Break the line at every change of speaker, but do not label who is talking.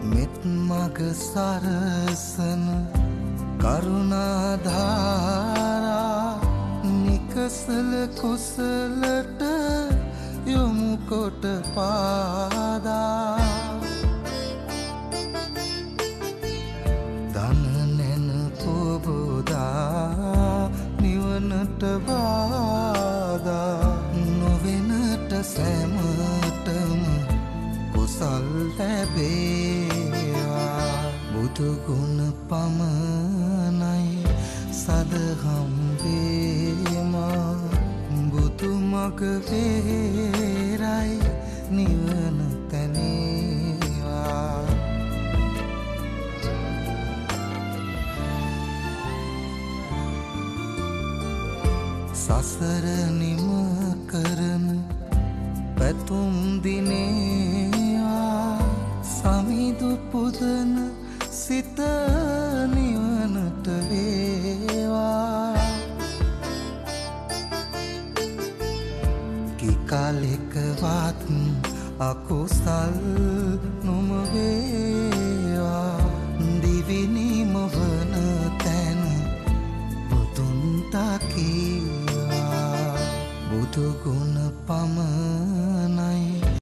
මෙත් මග සරසන කරුණාධාරා නිකසල කුසලට යොමු කොට පාදා දන නැන පොබෝදා නිවනට බාදා නොවෙනට සැමටම කුසල් ලැබේවා බුදු ගුණ පමණයි සදහම් වේමා බුදු මග වේරයි නිවන තැනේවා සසර නිම කරන පැතුම් දිනේවා සමිදු පුදන සිත නිවනට වේවා කිකාලෙකවත් අකුසල් නොම වේවා දිවිනි